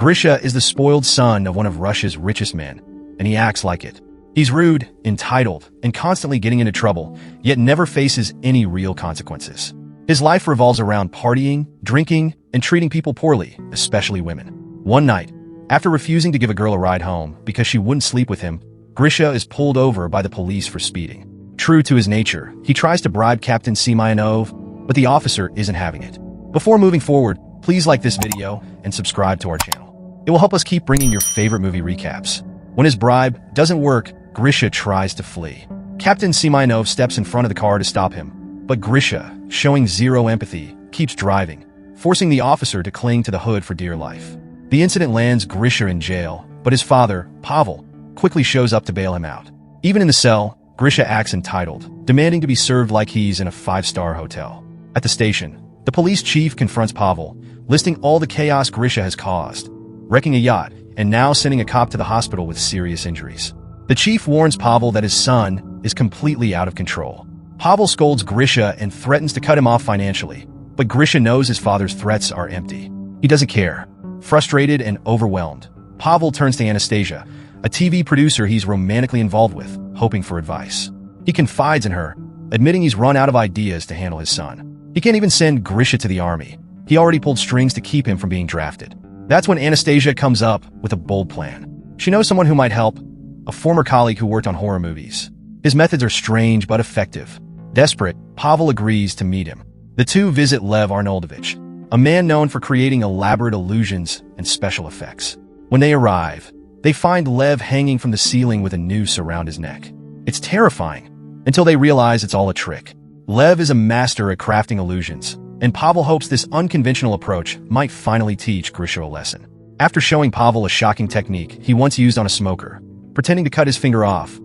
Grisha is the spoiled son of one of Russia's richest men, and he acts like it. He's rude, entitled, and constantly getting into trouble, yet never faces any real consequences. His life revolves around partying, drinking, and treating people poorly, especially women. One night, after refusing to give a girl a ride home because she wouldn't sleep with him, Grisha is pulled over by the police for speeding. True to his nature, he tries to bribe Captain Semyonov, but the officer isn't having it. Before moving forward, please like this video and subscribe to our channel. It will help us keep bringing your favorite movie recaps. When his bribe doesn't work, Grisha tries to flee. Captain Semyonov steps in front of the car to stop him, but Grisha, showing zero empathy, keeps driving, forcing the officer to cling to the hood for dear life. The incident lands Grisha in jail, but his father, Pavel, quickly shows up to bail him out. Even in the cell, Grisha acts entitled, demanding to be served like he's in a five-star hotel. At the station, the police chief confronts Pavel, listing all the chaos Grisha has caused, wrecking a yacht, and now sending a cop to the hospital with serious injuries. The chief warns Pavel that his son is completely out of control. Pavel scolds Grisha and threatens to cut him off financially, but Grisha knows his father's threats are empty. He doesn't care. Frustrated and overwhelmed, Pavel turns to Anastasia, a TV producer he's romantically involved with, hoping for advice. He confides in her, admitting he's run out of ideas to handle his son. He can't even send Grisha to the army. He already pulled strings to keep him from being drafted. That's when Anastasia comes up with a bold plan. She knows someone who might help, a former colleague who worked on horror movies. His methods are strange but effective. Desperate, Pavel agrees to meet him. The two visit Lev Arnoldovich, a man known for creating elaborate illusions and special effects. When they arrive, they find Lev hanging from the ceiling with a noose around his neck. It's terrifying, until they realize it's all a trick. Lev is a master at crafting illusions, and Pavel hopes this unconventional approach might finally teach Grisha a lesson. After showing Pavel a shocking technique he once used on a smoker, pretending to cut his finger off,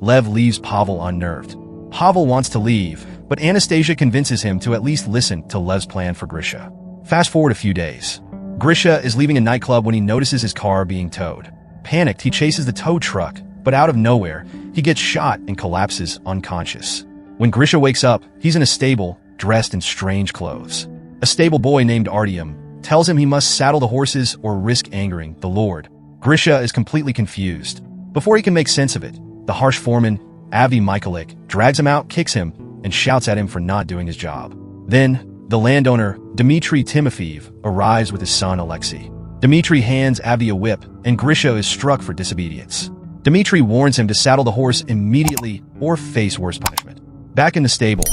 Lev leaves Pavel unnerved. Pavel wants to leave, but Anastasia convinces him to at least listen to Lev's plan for Grisha. Fast forward a few days. Grisha is leaving a nightclub when he notices his car being towed. Panicked, he chases the tow truck, but out of nowhere, he gets shot and collapses unconscious. When Grisha wakes up, he's in a stable, dressed in strange clothes. A stable boy named Artyom tells him he must saddle the horses or risk angering the Lord. Grisha is completely confused. Before he can make sense of it, the harsh foreman, Avi Mikhalik, drags him out, kicks him, and shouts at him for not doing his job. Then, the landowner, Dmitry Timofeev, arrives with his son Alexei. Dmitry hands Avi a whip, and Grisha is struck for disobedience. Dmitry warns him to saddle the horse immediately or face worse punishment. Back in the stable,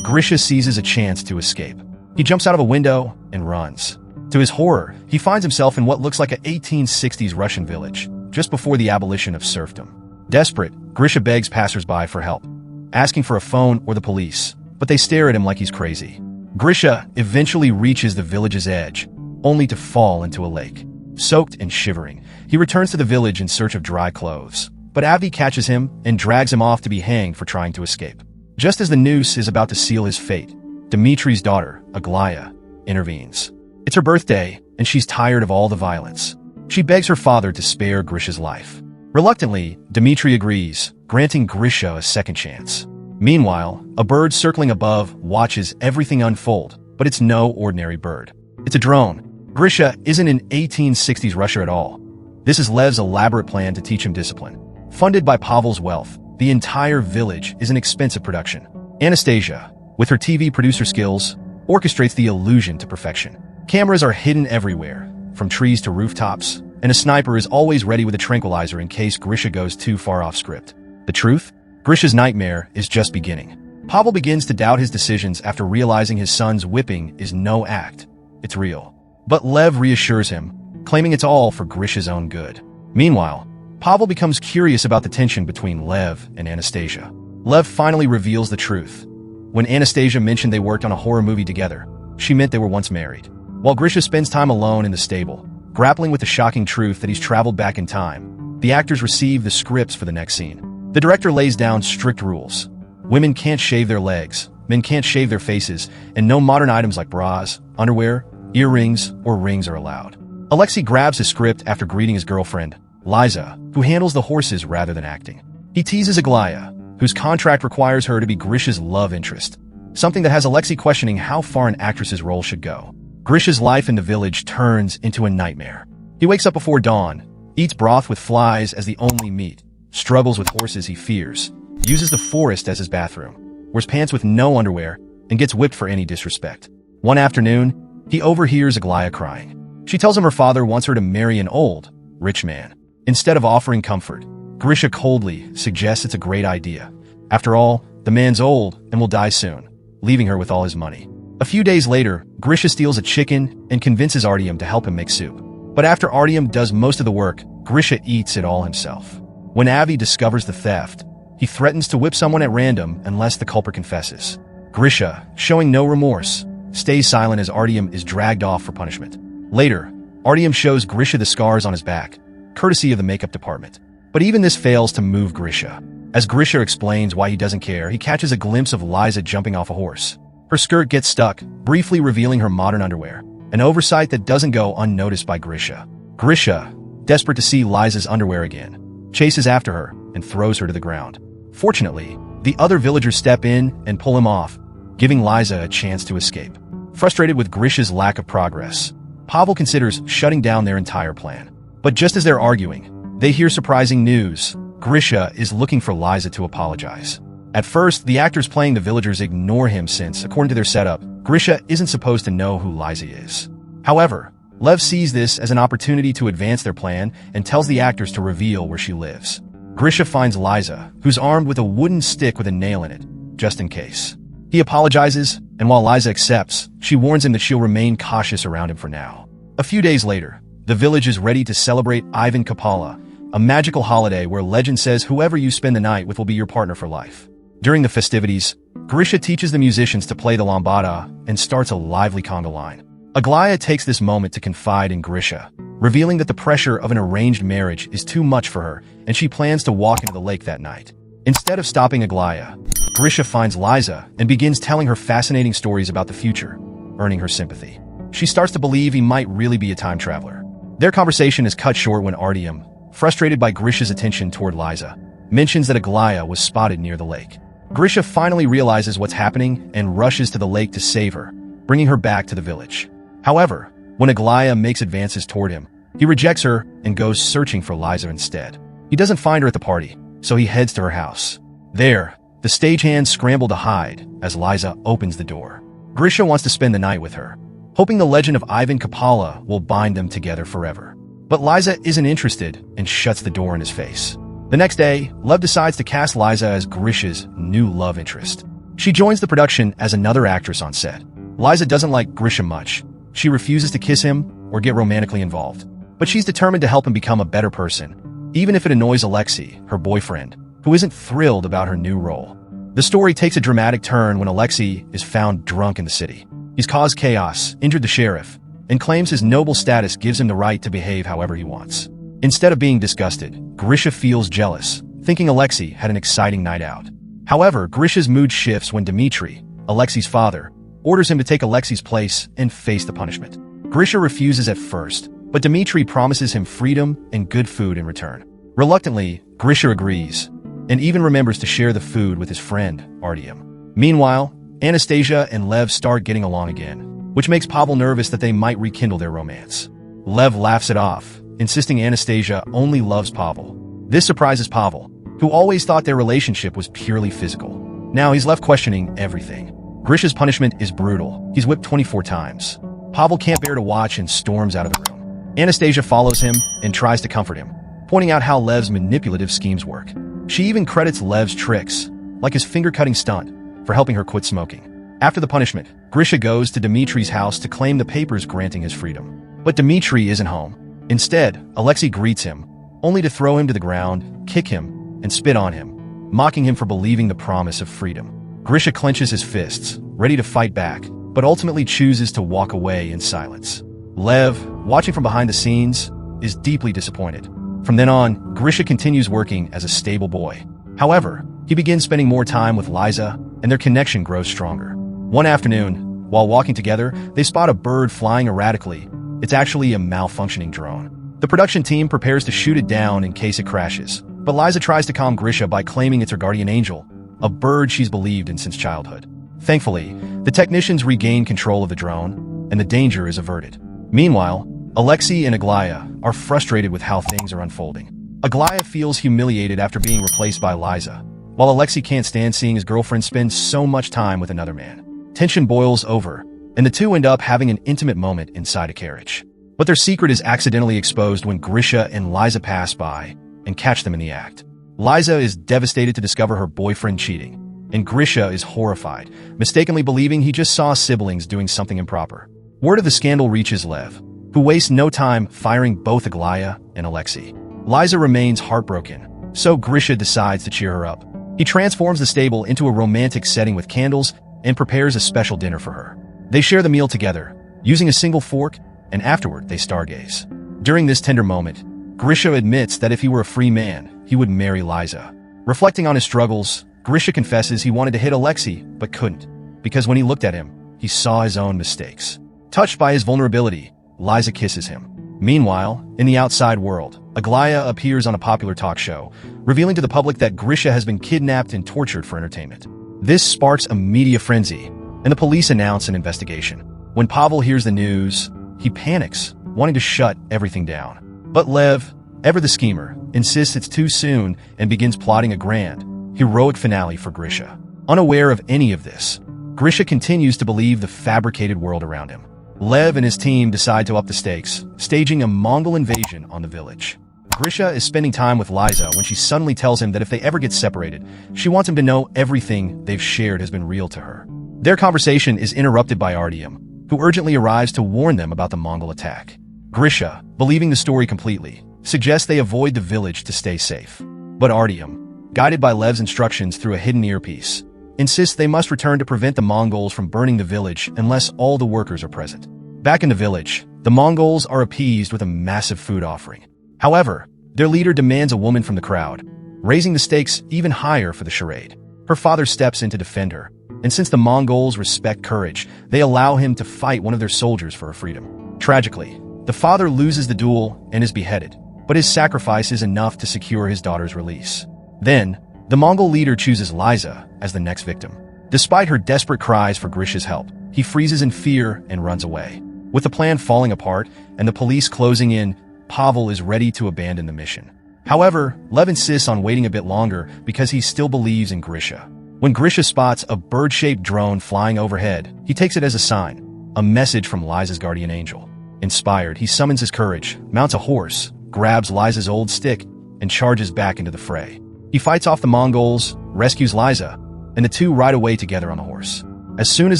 Grisha seizes a chance to escape. He jumps out of a window and runs. To his horror, he finds himself in what looks like an 1860s Russian village, just before the abolition of serfdom. Desperate, Grisha begs passersby for help, asking for a phone or the police, but they stare at him like he's crazy. Grisha eventually reaches the village's edge, only to fall into a lake. Soaked and shivering, he returns to the village in search of dry clothes, but Avi catches him and drags him off to be hanged for trying to escape. Just as the noose is about to seal his fate, Dmitry's daughter, Aglaya, intervenes. It's her birthday, and she's tired of all the violence. She begs her father to spare Grisha's life. Reluctantly, Dmitry agrees, granting Grisha a second chance. Meanwhile, a bird circling above watches everything unfold, but it's no ordinary bird. It's a drone. Grisha isn't in 1860s Russia at all. This is Lev's elaborate plan to teach him discipline. Funded by Pavel's wealth, the entire village is an expensive production. Anastasia, with her TV producer skills, orchestrates the illusion to perfection. Cameras are hidden everywhere, from trees to rooftops, and a sniper is always ready with a tranquilizer in case Grisha goes too far off script. The truth? Grisha's nightmare is just beginning. Pavel begins to doubt his decisions after realizing his son's whipping is no act. It's real. But Lev reassures him, claiming it's all for Grisha's own good. Meanwhile, Pavel becomes curious about the tension between Lev and Anastasia. Lev finally reveals the truth. When Anastasia mentioned they worked on a horror movie together, she meant they were once married. While Grisha spends time alone in the stable, grappling with the shocking truth that he's traveled back in time, the actors receive the scripts for the next scene. The director lays down strict rules. Women can't shave their legs, men can't shave their faces, and no modern items like bras, underwear, earrings, or rings are allowed. Alexei grabs his script after greeting his girlfriend, Liza, who handles the horses rather than acting. He teases Aglaya, whose contract requires her to be Grisha's love interest, something that has Alexei questioning how far an actress's role should go. Grisha's life in the village turns into a nightmare. He wakes up before dawn, eats broth with flies as the only meat, struggles with horses he fears, uses the forest as his bathroom, wears pants with no underwear, and gets whipped for any disrespect. One afternoon, he overhears Aglaia crying. She tells him her father wants her to marry an old, rich man. Instead of offering comfort, Grisha coldly suggests it's a great idea. After all, the man's old and will die soon, leaving her with all his money. A few days later, Grisha steals a chicken and convinces Artyom to help him make soup. But after Artyom does most of the work, Grisha eats it all himself. When Avi discovers the theft, he threatens to whip someone at random unless the culprit confesses. Grisha, showing no remorse, stays silent as Artyom is dragged off for punishment. Later, Artyom shows Grisha the scars on his back, courtesy of the makeup department. But even this fails to move Grisha. As Grisha explains why he doesn't care, he catches a glimpse of Liza jumping off a horse. Her skirt gets stuck, briefly revealing her modern underwear, an oversight that doesn't go unnoticed by Grisha. Grisha, desperate to see Liza's underwear again, chases after her and throws her to the ground. Fortunately, the other villagers step in and pull him off, giving Liza a chance to escape. Frustrated with Grisha's lack of progress, Pavel considers shutting down their entire plan. But just as they're arguing, they hear surprising news. Grisha is looking for Liza to apologize. At first, the actors playing the villagers ignore him since, according to their setup, Grisha isn't supposed to know who Liza is. However, Lev sees this as an opportunity to advance their plan and tells the actors to reveal where she lives. Grisha finds Liza, who's armed with a wooden stick with a nail in it, just in case. He apologizes, and while Liza accepts, she warns him that she'll remain cautious around him for now. A few days later, the village is ready to celebrate Ivan Kapala, a magical holiday where legend says whoever you spend the night with will be your partner for life. During the festivities, Grisha teaches the musicians to play the lambada and starts a lively conga line. Aglaia takes this moment to confide in Grisha, revealing that the pressure of an arranged marriage is too much for her and she plans to walk into the lake that night. Instead of stopping Aglaia, Grisha finds Liza and begins telling her fascinating stories about the future, earning her sympathy. She starts to believe he might really be a time traveler. Their conversation is cut short when Artyom, frustrated by Grisha's attention toward Liza, mentions that Aglaia was spotted near the lake. Grisha finally realizes what's happening and rushes to the lake to save her, bringing her back to the village. However, when Aglaia makes advances toward him, he rejects her and goes searching for Liza instead. He doesn't find her at the party, so he heads to her house. There, the stagehands scramble to hide as Liza opens the door. Grisha wants to spend the night with her, hoping the legend of Ivan Kapala will bind them together forever. But Liza isn't interested and shuts the door in his face. The next day, Lev decides to cast Liza as Grisha's new love interest. She joins the production as another actress on set. Liza doesn't like Grisha much. She refuses to kiss him or get romantically involved. But she's determined to help him become a better person, even if it annoys Alexei, her boyfriend, who isn't thrilled about her new role. The story takes a dramatic turn when Alexei is found drunk in the city. He's caused chaos, injured the sheriff, and claims his noble status gives him the right to behave however he wants. Instead of being disgusted, Grisha feels jealous, thinking Alexei had an exciting night out. However, Grisha's mood shifts when Dmitri, Alexei's father, orders him to take Alexei's place and face the punishment. Grisha refuses at first, but Dmitri promises him freedom and good food in return. Reluctantly, Grisha agrees, and even remembers to share the food with his friend, Artyom. Meanwhile, Anastasia and Lev start getting along again, which makes Pavel nervous that they might rekindle their romance. Lev laughs it off, insisting Anastasia only loves Pavel. This surprises Pavel, who always thought their relationship was purely physical. Now he's left questioning everything. Grisha's punishment is brutal. He's whipped 24 times. Pavel can't bear to watch and storms out of the room. Anastasia follows him and tries to comfort him, pointing out how Lev's manipulative schemes work. She even credits Lev's tricks, like his finger-cutting stunt, for helping her quit smoking. After the punishment, Grisha goes to Dmitri's house to claim the papers granting his freedom. But Dmitri isn't home. Instead, Alexei greets him, only to throw him to the ground, kick him, and spit on him, mocking him for believing the promise of freedom. Grisha clenches his fists, ready to fight back, but ultimately chooses to walk away in silence. Lev, watching from behind the scenes, is deeply disappointed. From then on, Grisha continues working as a stable boy. However, he begins spending more time with Liza, and their connection grows stronger. One afternoon, while walking together, they spot a bird flying erratically. It's actually a malfunctioning drone. The production team prepares to shoot it down in case it crashes, but Liza tries to calm Grisha by claiming it's her guardian angel, a bird she's believed in since childhood. Thankfully, the technicians regain control of the drone, and the danger is averted. Meanwhile, Alexei and Aglaya are frustrated with how things are unfolding. Aglaya feels humiliated after being replaced by Liza, while Alexei can't stand seeing his girlfriend spend so much time with another man. Tension boils over, and the two end up having an intimate moment inside a carriage. But their secret is accidentally exposed when Grisha and Liza pass by and catch them in the act. Liza is devastated to discover her boyfriend cheating, and Grisha is horrified, mistakenly believing he just saw siblings doing something improper. Word of the scandal reaches Lev, who wastes no time firing both Aglaya and Alexei. Liza remains heartbroken, so Grisha decides to cheer her up. He transforms the stable into a romantic setting with candles and prepares a special dinner for her. They share the meal together, using a single fork, and afterward they stargaze. During this tender moment, Grisha admits that if he were a free man, he would marry Liza. Reflecting on his struggles, Grisha confesses he wanted to hit Alexei, but couldn't, because when he looked at him, he saw his own mistakes. Touched by his vulnerability, Liza kisses him. Meanwhile, in the outside world, Aglaya appears on a popular talk show, revealing to the public that Grisha has been kidnapped and tortured for entertainment. This sparks a media frenzy, and the police announce an investigation. When Pavel hears the news, he panics, wanting to shut everything down. But Lev, ever the schemer, insists it's too soon and begins plotting a grand, heroic finale for Grisha. Unaware of any of this, Grisha continues to believe the fabricated world around him. Lev and his team decide to up the stakes, staging a Mongol invasion on the village. Grisha is spending time with Liza when she suddenly tells him that if they ever get separated, she wants him to know everything they've shared has been real to her. Their conversation is interrupted by Artyom, who urgently arrives to warn them about the Mongol attack. Grisha, believing the story completely, suggests they avoid the village to stay safe. But Artyom, guided by Lev's instructions through a hidden earpiece, insists they must return to prevent the Mongols from burning the village unless all the workers are present. Back in the village, the Mongols are appeased with a massive food offering. However, their leader demands a woman from the crowd, raising the stakes even higher for the charade. Her father steps in to defend her, and since the Mongols respect courage, they allow him to fight one of their soldiers for her freedom. Tragically, the father loses the duel and is beheaded, but his sacrifice is enough to secure his daughter's release. Then, the Mongol leader chooses Liza as the next victim. Despite her desperate cries for Grisha's help, he freezes in fear and runs away. With the plan falling apart and the police closing in, Pavel is ready to abandon the mission. However, Lev insists on waiting a bit longer because he still believes in Grisha. When Grisha spots a bird-shaped drone flying overhead, he takes it as a sign, a message from Liza's guardian angel. Inspired, he summons his courage, mounts a horse, grabs Liza's old stick, and charges back into the fray. He fights off the Mongols, rescues Liza, and the two ride away together on the horse. As soon as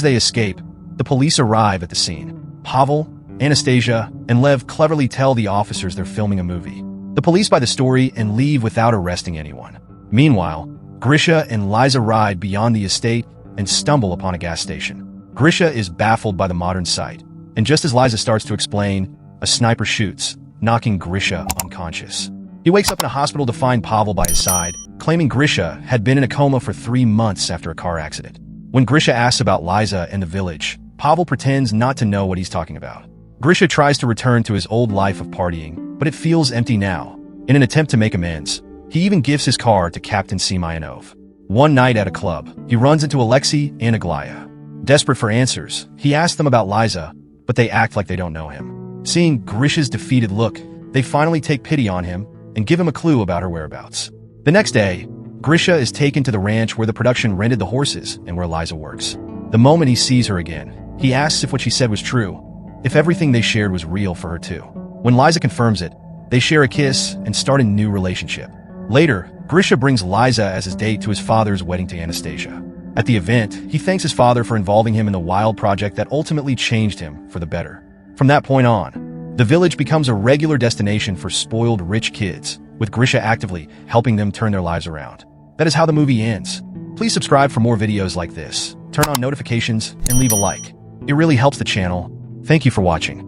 they escape, the police arrive at the scene. Pavel, Anastasia, and Lev cleverly tell the officers they're filming a movie. The police buy the story and leave without arresting anyone. Meanwhile, Grisha and Liza ride beyond the estate and stumble upon a gas station. Grisha is baffled by the modern sight, and just as Liza starts to explain, a sniper shoots, knocking Grisha unconscious. He wakes up in a hospital to find Pavel by his side, claiming Grisha had been in a coma for 3 months after a car accident. When Grisha asks about Liza and the village, Pavel pretends not to know what he's talking about. Grisha tries to return to his old life of partying, but it feels empty now. In an attempt to make amends, he even gives his car to Captain Semyonov. One night at a club, he runs into Alexei and Aglaya. Desperate for answers, he asks them about Liza, but they act like they don't know him. Seeing Grisha's defeated look, they finally take pity on him and give him a clue about her whereabouts. The next day, Grisha is taken to the ranch where the production rented the horses and where Liza works. The moment he sees her again, he asks if what she said was true, if everything they shared was real for her too. When Liza confirms it, they share a kiss and start a new relationship. Later, Grisha brings Liza as his date to his father's wedding to Anastasia. At the event, he thanks his father for involving him in the wild project that ultimately changed him for the better. From that point on, the village becomes a regular destination for spoiled rich kids, with Grisha actively helping them turn their lives around. That is how the movie ends. Please subscribe for more videos like this, turn on notifications, and leave a like. It really helps the channel. Thank you for watching.